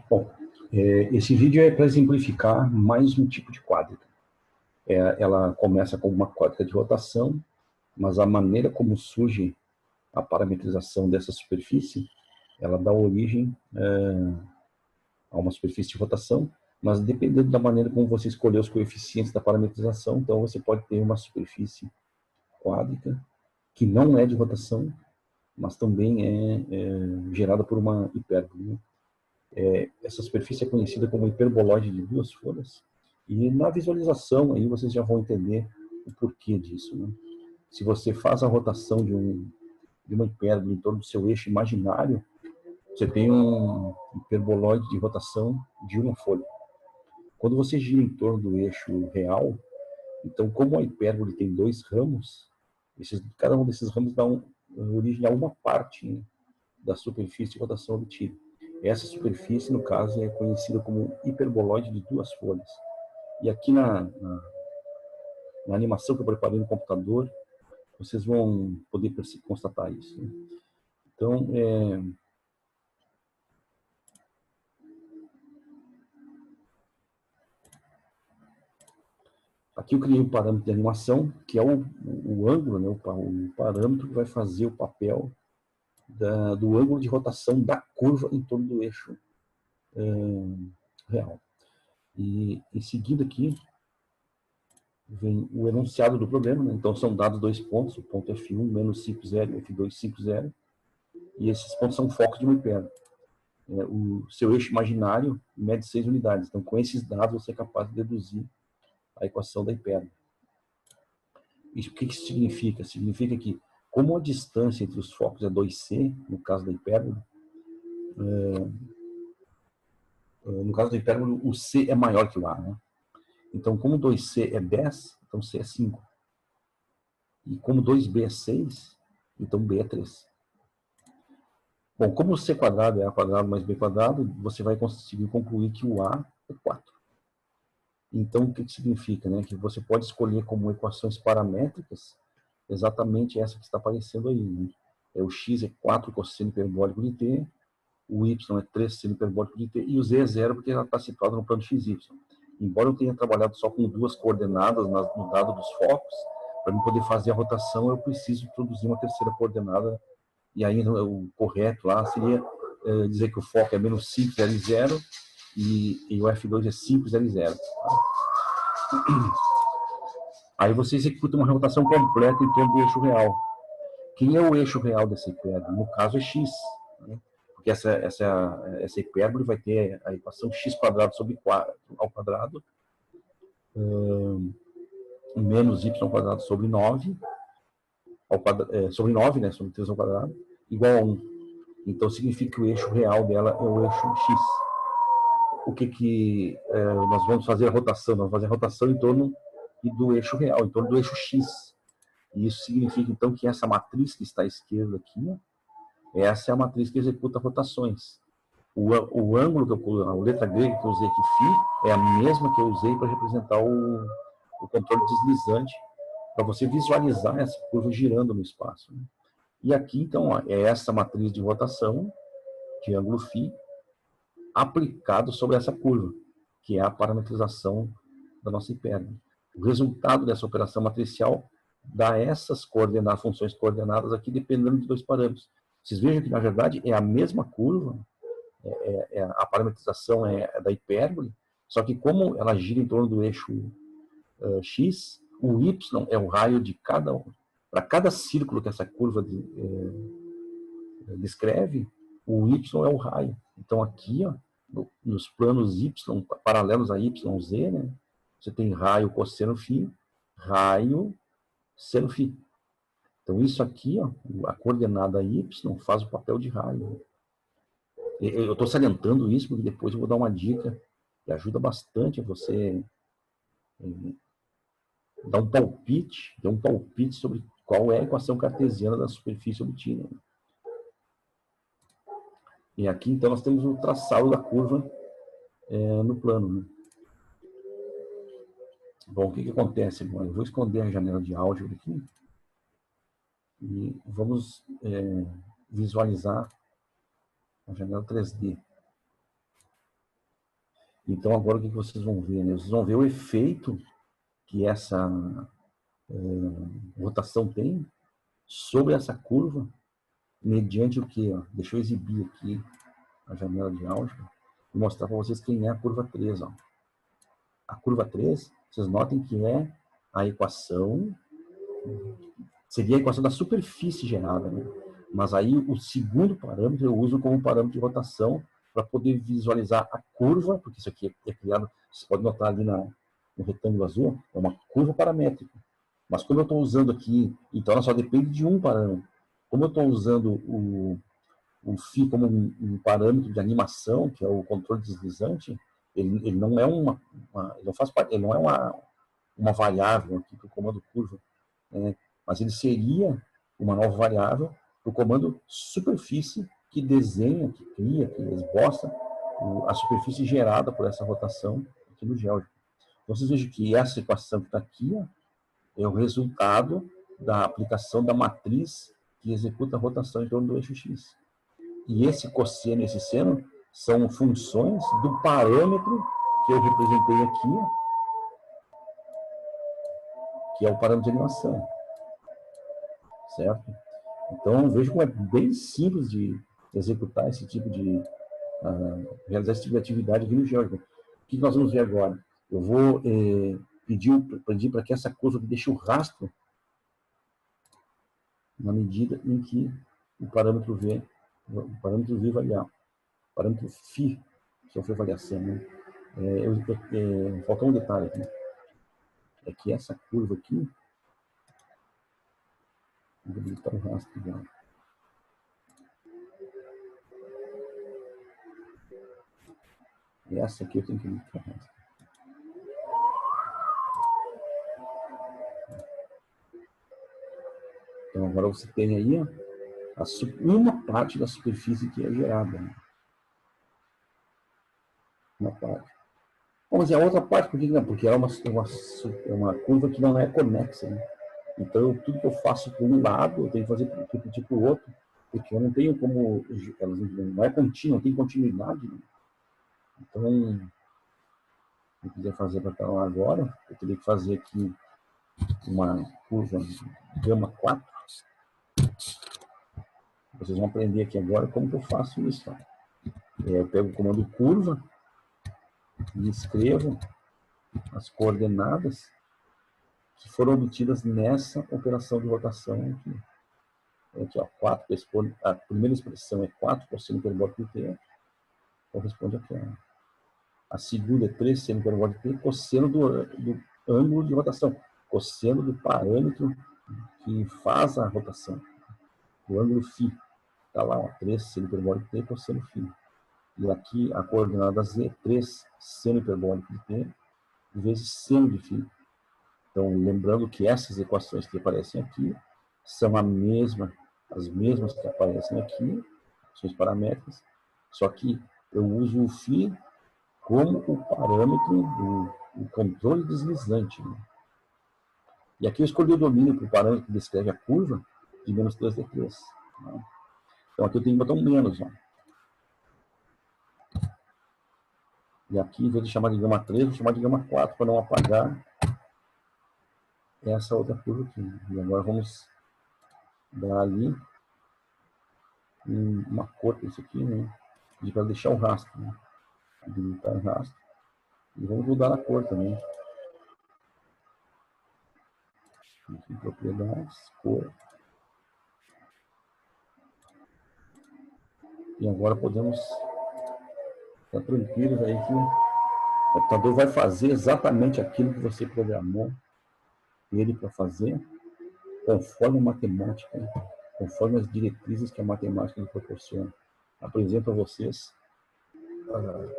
Bom, esse vídeo é para exemplificar mais um tipo de quádrica. Ela começa com uma quádrica de rotação, mas a maneira como surge a parametrização dessa superfície, ela dá origem a uma superfície de rotação, mas dependendo da maneira como você escolher os coeficientes da parametrização, então você pode ter uma superfície quádrica que não é de rotação, mas também é gerada por uma hipérbole. Essa superfície é conhecida como hiperboloide de duas folhas, e na visualização aí vocês já vão entender o porquê disso, né? Se você faz a rotação de uma hipérbole em torno do seu eixo imaginário, você tem um hiperboloide de rotação de uma folha. Quando você gira em torno do eixo real, então como a hipérbole tem dois ramos, cada um desses ramos dá origem a uma parte, né, da superfície de rotação obtida. Essa superfície, no caso, é conhecida como hiperboloide de duas folhas. E aqui na animação que eu preparei no computador, vocês vão poder constatar isso, né? Então, aqui eu criei um parâmetro de animação, que é o ângulo, né, o parâmetro que vai fazer o papel do ângulo de rotação da curva em torno do eixo real. E em seguida aqui vem o enunciado do problema, né? Então são dados dois pontos, o ponto F1 menos 50 e F2 50, e esses pontos são focos de uma hipérbole. O seu eixo imaginário mede 6 unidades, então com esses dados você é capaz de deduzir a equação da hipérbole. Isso, o que isso significa? Significa que, como a distância entre os focos é 2c, no caso da hipérbole, o c é maior que o a, né? Então, como 2c é 10, então c é 5. E como 2b é 6, então b é 3. Bom, como c quadrado é a quadrado mais b quadrado, você vai conseguir concluir que o a é 4. Então, o que significa? Né? Que você pode escolher como equações paramétricas exatamente essa que está aparecendo aí. Né? O x é 4 cosseno hiperbólico de t, o y é 3 seno hiperbólico de t, e o z é 0 porque ela está situada no plano xy. Embora eu tenha trabalhado só com duas coordenadas no dado dos focos, para eu poder fazer a rotação, eu preciso introduzir uma terceira coordenada, e aí o correto lá seria dizer que o foco é menos 5, 0 e 0, e o F2 é 5, 0 e 0. Aí você executa uma rotação completa em torno do eixo real. Quem é o eixo real dessa hipérbole? No caso é x, né? Porque essa hipérbole vai ter a equação x quadrado sobre 4 ao quadrado menos y quadrado sobre 9 sobre 9, né, sobre 3 ao quadrado, igual a 1. Então significa que o eixo real dela é o eixo x. O que nós vamos fazer a rotação? Nós vamos fazer a rotação em torno do eixo real, em torno do eixo x. E isso significa, então, que essa matriz que está à esquerda aqui, essa é a matriz que executa rotações. O ângulo, a letra grega que eu usei aqui, φ, é a mesma que eu usei para representar o controle deslizante, para você visualizar essa curva girando no espaço. Né? E aqui, então, ó, é essa matriz de rotação, de ângulo φ, aplicado sobre essa curva, que é a parametrização da nossa hipérbole. O resultado dessa operação matricial dá essas funções coordenadas aqui, dependendo de dois parâmetros. Vocês vejam que, na verdade, é a mesma curva, a parametrização é da hipérbole, só que como ela gira em torno do eixo x, o y é o raio de cada um. Para cada círculo que essa curva descreve, o y é o raio. Então aqui, ó, nos planos y, paralelos a y, z, né, você tem raio cosseno φ, raio seno φ. Então isso aqui, ó, a coordenada y faz o papel de raio. Eu estou salientando isso porque depois eu vou dar uma dica que ajuda bastante a você dar um palpite sobre qual é a equação cartesiana da superfície obtida. E aqui, então, nós temos o traçado da curva no plano. Né? Bom, o que acontece? Bom, eu vou esconder a janela de áudio aqui e vamos visualizar a janela 3D. Então, agora o que vocês vão ver? Né? Vocês vão ver o efeito que essa rotação tem sobre essa curva, mediante o quê? Ó? Deixa eu exibir aqui a janela de álgebra e mostrar para vocês quem é a curva 3. Ó. A curva 3, vocês notem que é a equação, seria a equação da superfície gerada, né? Mas aí o segundo parâmetro eu uso como parâmetro de rotação para poder visualizar a curva, porque isso aqui é criado, você pode notar ali no retângulo azul, é uma curva paramétrica. Mas como eu estou usando aqui, então ela só depende de um parâmetro. Como eu estou usando o φ como um parâmetro de animação, que é o controle deslizante, ele não é ele não faz parte, ele não é uma variável aqui para o comando curva, né? Mas ele seria uma nova variável para o comando superfície que desenha, que cria, que esboça a superfície gerada por essa rotação aqui no GeoGebra. Então vocês vejam que essa equação que está aqui ó, é o resultado da aplicação da matriz que executa a rotação em torno do eixo X. E esse cosseno e esse seno são funções do parâmetro que eu representei aqui, que é o parâmetro de animação. Certo? Então, vejo como é bem simples de executar esse tipo de... realizar esse tipo de atividade aqui no GeoGebra. O que nós vamos ver agora? Eu vou pedir para que essa curva deixe o rastro na medida em que o parâmetro V variar. O parâmetro φ, que foi variação, né? Faltou um detalhe aqui. É que essa curva aqui, vou digitar o rastro dela. E essa aqui eu tenho que digitar o rastro. Então agora você tem aí ó, uma parte da superfície que é gerada. Né? Uma parte. Vamos dizer, a outra parte, por que não? Porque é uma curva que não é conexa. Né? Então, tudo que eu faço por um lado, eu tenho que fazer para o outro, porque eu não tenho como. Elas não é contínua, não tem continuidade. Né? Então, se eu quiser fazer para cá agora, eu teria que fazer aqui uma curva gama 4. Vocês vão aprender aqui agora como que eu faço isso. Ó. Eu pego o comando curva e escrevo as coordenadas que foram obtidas nessa operação de rotação aqui. Aqui, ó, 4 corresponde, a primeira expressão é 4 cosseno hiperbólico de t, corresponde aqui. Ó. A segunda é 3 seno hiperbólico de t, cosseno do ângulo de rotação, cosseno do parâmetro que faz a rotação, o ângulo φ. Está lá, ó, 3 seno hiperbólico de t, cosseno φ. E aqui a coordenada z, 3 seno hiperbólico de t, vezes seno de φ. Então, lembrando que essas equações que aparecem aqui são as mesmas que aparecem aqui, equações paramétricas, só que eu uso o φ como o parâmetro do controle deslizante. Né? E aqui eu escolhi o domínio para o parâmetro que descreve a curva de menos 3d3. Né? Então, aqui eu tenho que botar um menos. Ó. E aqui, em vez de chamar de gama 3, vou chamar de gama 4 para não apagar essa outra curva aqui. E agora vamos dar ali uma cor para isso aqui, né? Para deixar o rastro, né? Habilitar o rastro. E vamos mudar a cor também. Aqui, propriedades, cor. E agora podemos ficar tranquilos aí que o computador vai fazer exatamente aquilo que você programou ele para fazer, conforme a matemática, conforme as diretrizes que a matemática lhe proporciona. Apresento a vocês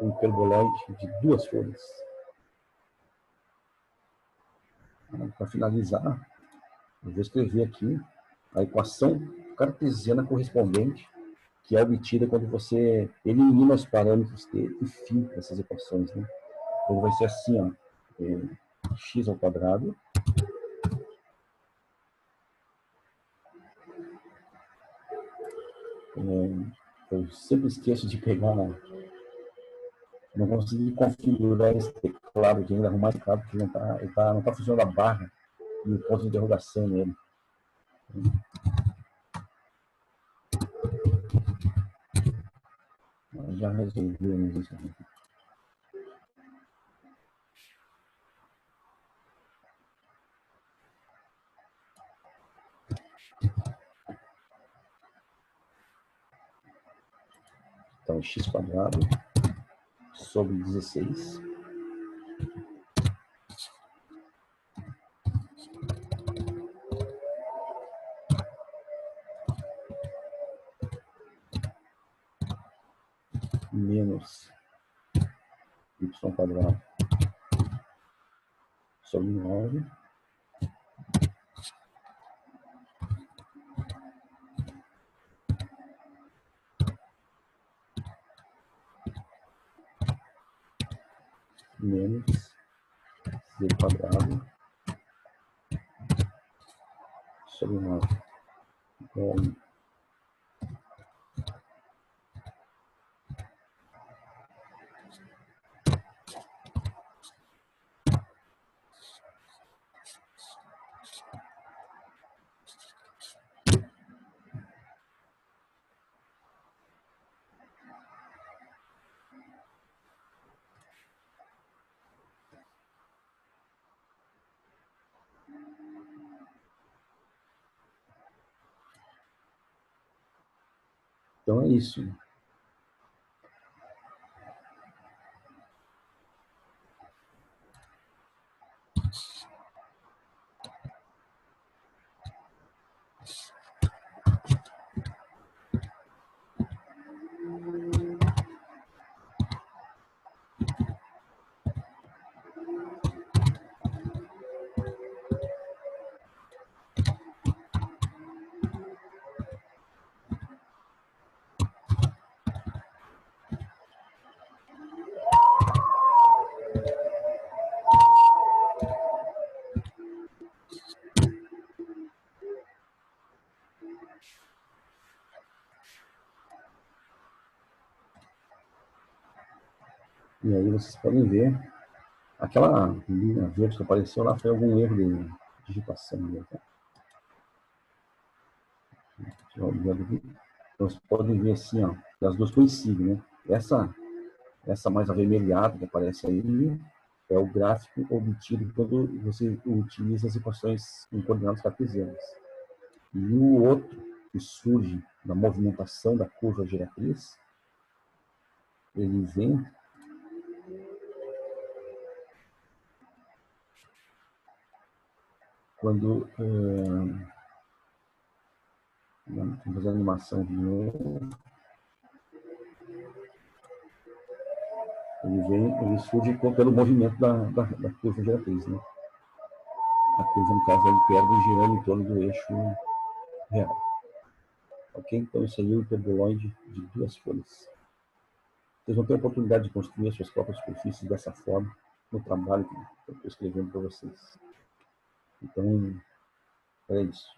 um hiperboloide de 2 folhas. Para finalizar, eu vou escrever aqui a equação cartesiana correspondente, que é obtida quando você elimina os parâmetros t e φ dessas equações. Né? Então vai ser assim, ó, x ao quadrado eu sempre esqueço de pegar Não consegui configurar esse teclado aqui, ainda arrumar esse teclado, porque não tá funcionando a barra e o ponto de interrogação nele. Nós já resolvemos isso aqui. Então, x² sobre 16 menos y² sobre 9 menos z² sobre 9 igual a 1. Então é isso. E aí vocês podem ver, aquela linha verde que apareceu lá foi algum erro de digitação. Tá? Então, vocês podem ver assim, ó, as duas coincidem, né? Essa mais avermelhada que aparece aí é o gráfico obtido quando você utiliza as equações em coordenadas cartesianas. E o outro, que surge da movimentação da curva giratriz, ele vem quando... vamos fazer a animação de novo. Ele surge pelo movimento da curva giratriz, né? A curva, no caso, ele perde girando em torno do eixo real. Ok? Então, isso aí é o hiperboloide de duas folhas. Vocês vão ter a oportunidade de construir as suas próprias superfícies dessa forma no trabalho que eu estou escrevendo para vocês. Então, é isso.